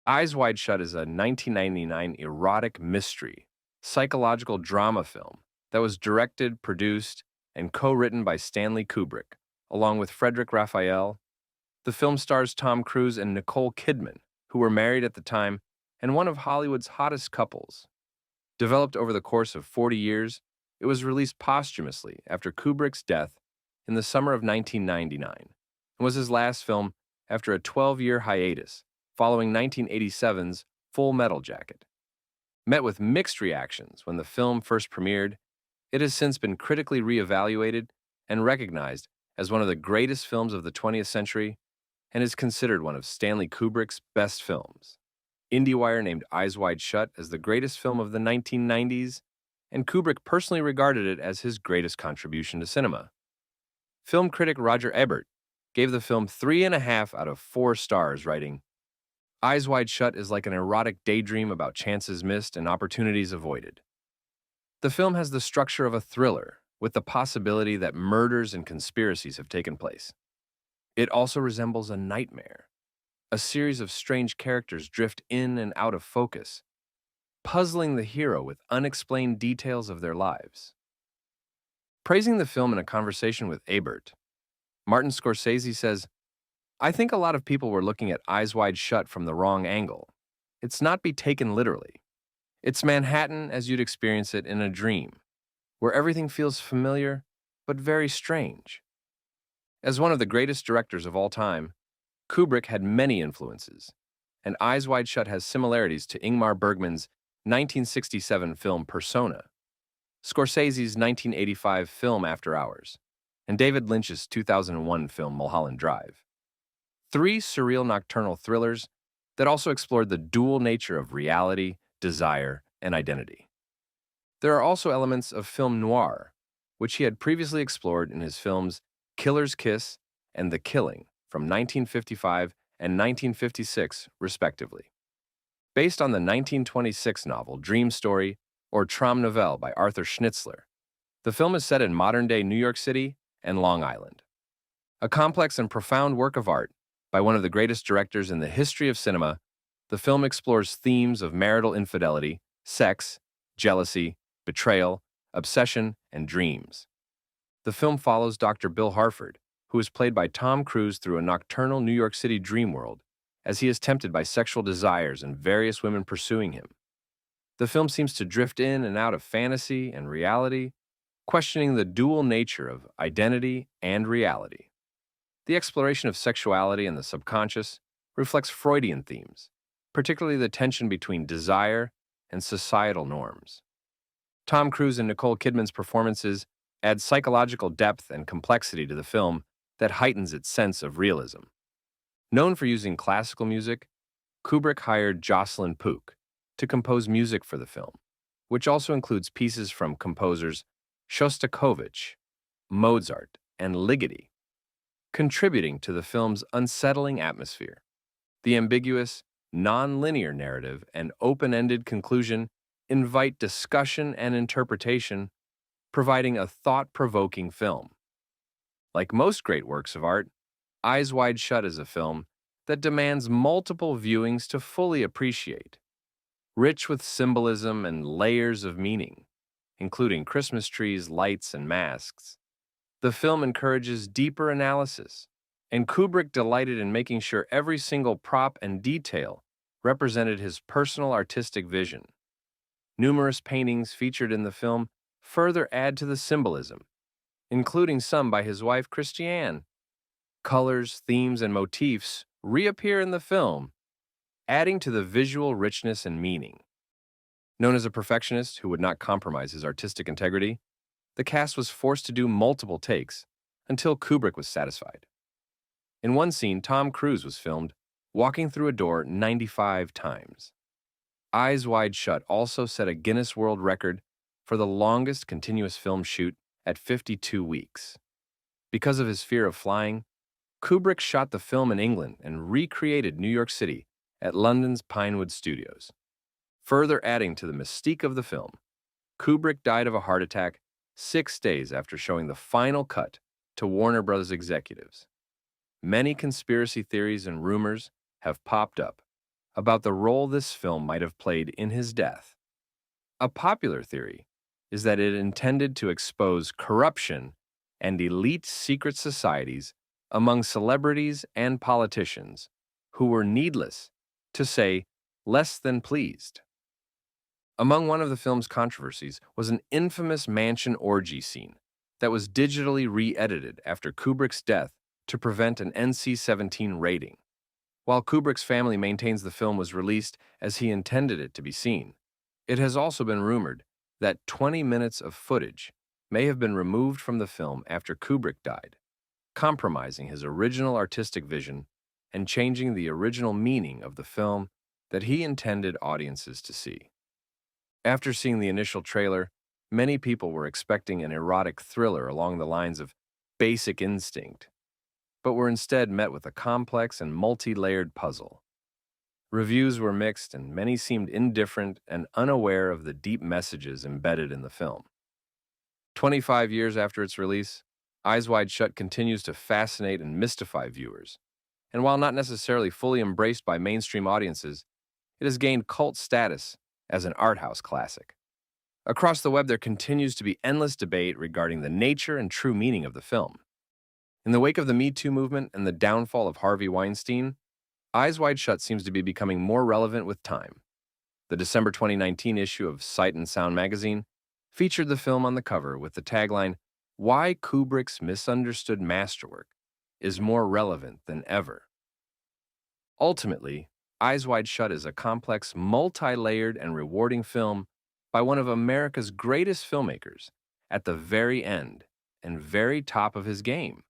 Eyes Wide Shut is a 1999 erotic mystery, psychological drama film that was directed, produced, and co-written by Stanley Kubrick, along with Frederick Raphael. The film stars Tom Cruise and Nicole Kidman, who were married at the time and one of Hollywood's hottest couples. Developed over the course of 40 years, it was released posthumously after Kubrick's death in the summer of 1999 and was his last film after a 12-year hiatus following 1987's Full Metal Jacket. Met with mixed reactions when the film first premiered, it has since been critically reevaluated and recognized as one of the greatest films of the 20th century and is considered one of Stanley Kubrick's best films. IndieWire named Eyes Wide Shut as the greatest film of the 1990s, and Kubrick personally regarded it as his greatest contribution to cinema. Film critic Roger Ebert gave the film 3.5 out of 4 stars, writing, Eyes Wide Shut is like an erotic daydream about chances missed and opportunities avoided. The film has the structure of a thriller, with the possibility that murders and conspiracies have taken place. It also resembles a nightmare. A series of strange characters drift in and out of focus, puzzling the hero with unexplained details of their lives. Praising the film in a conversation with Ebert, Martin Scorsese says, I think a lot of people were looking at Eyes Wide Shut from the wrong angle. It's not be taken literally. It's Manhattan as you'd experience it in a dream, where everything feels familiar but very strange. As one of the greatest directors of all time, Kubrick had many influences, and Eyes Wide Shut has similarities to Ingmar Bergman's 1967 film Persona, Scorsese's 1985 film After Hours, and David Lynch's 2001 film Mulholland Drive. 3 surreal nocturnal thrillers that also explored the dual nature of reality, desire, and identity. There are also elements of film noir, which he had previously explored in his films Killer's Kiss and The Killing from 1955 and 1956, respectively. Based on the 1926 novel Dream Story or Traum Nouvelle by Arthur Schnitzler, the film is set in modern-day New York City and Long Island. A complex and profound work of art by one of the greatest directors in the history of cinema, the film explores themes of marital infidelity, sex, jealousy, betrayal, obsession, and dreams. The film follows Dr. Bill Harford, who is played by Tom Cruise through a nocturnal New York City dream world as he is tempted by sexual desires and various women pursuing him. The film seems to drift in and out of fantasy and reality, questioning the dual nature of identity and reality. The exploration of sexuality and the subconscious reflects Freudian themes, particularly the tension between desire and societal norms. Tom Cruise and Nicole Kidman's performances add psychological depth and complexity to the film that heightens its sense of realism. Known for using classical music, Kubrick hired Jocelyn Pook to compose music for the film, which also includes pieces from composers Shostakovich, Mozart, and Ligeti, contributing to the film's unsettling atmosphere. The ambiguous, non-linear narrative and open-ended conclusion invite discussion and interpretation, providing a thought-provoking film. Like most great works of art, Eyes Wide Shut is a film that demands multiple viewings to fully appreciate. Rich with symbolism and layers of meaning, including Christmas trees, lights, and masks, the film encourages deeper analysis, and Kubrick delighted in making sure every single prop and detail represented his personal artistic vision. Numerous paintings featured in the film further add to the symbolism, including some by his wife Christiane. Colors, themes, and motifs reappear in the film, adding to the visual richness and meaning. Known as a perfectionist who would not compromise his artistic integrity, the cast was forced to do multiple takes until Kubrick was satisfied. In one scene, Tom Cruise was filmed walking through a door 95 times. Eyes Wide Shut also set a Guinness World Record for the longest continuous film shoot at 52 weeks. Because of his fear of flying, Kubrick shot the film in England and recreated New York City at London's Pinewood Studios. Further adding to the mystique of the film, Kubrick died of a heart attack 6 days after showing the final cut to Warner Bros. Executives. Many conspiracy theories and rumors have popped up, about the role this film might have played in his death. A popular theory is that it intended to expose corruption and elite secret societies among celebrities and politicians who were, needless to say, less than pleased. Among one of the film's controversies was an infamous mansion orgy scene that was digitally re-edited after Kubrick's death to prevent an NC-17 rating. While Kubrick's family maintains the film was released as he intended it to be seen, it has also been rumored that 20 minutes of footage may have been removed from the film after Kubrick died, compromising his original artistic vision and changing the original meaning of the film that he intended audiences to see. After seeing the initial trailer, many people were expecting an erotic thriller along the lines of Basic Instinct, but were instead met with a complex and multi-layered puzzle. Reviews were mixed, and many seemed indifferent and unaware of the deep messages embedded in the film. 25 years after its release, Eyes Wide Shut continues to fascinate and mystify viewers, and while not necessarily fully embraced by mainstream audiences, it has gained cult status as an art house classic. Across the web, there continues to be endless debate regarding the nature and true meaning of the film. In the wake of the Me Too movement and the downfall of Harvey Weinstein, Eyes Wide Shut seems to be becoming more relevant with time. The December 2019 issue of Sight and Sound magazine featured the film on the cover with the tagline, "Why Kubrick's misunderstood masterwork is more relevant than ever." Ultimately, Eyes Wide Shut is a complex, multi-layered, and rewarding film by one of America's greatest filmmakers at the very end and very top of his game.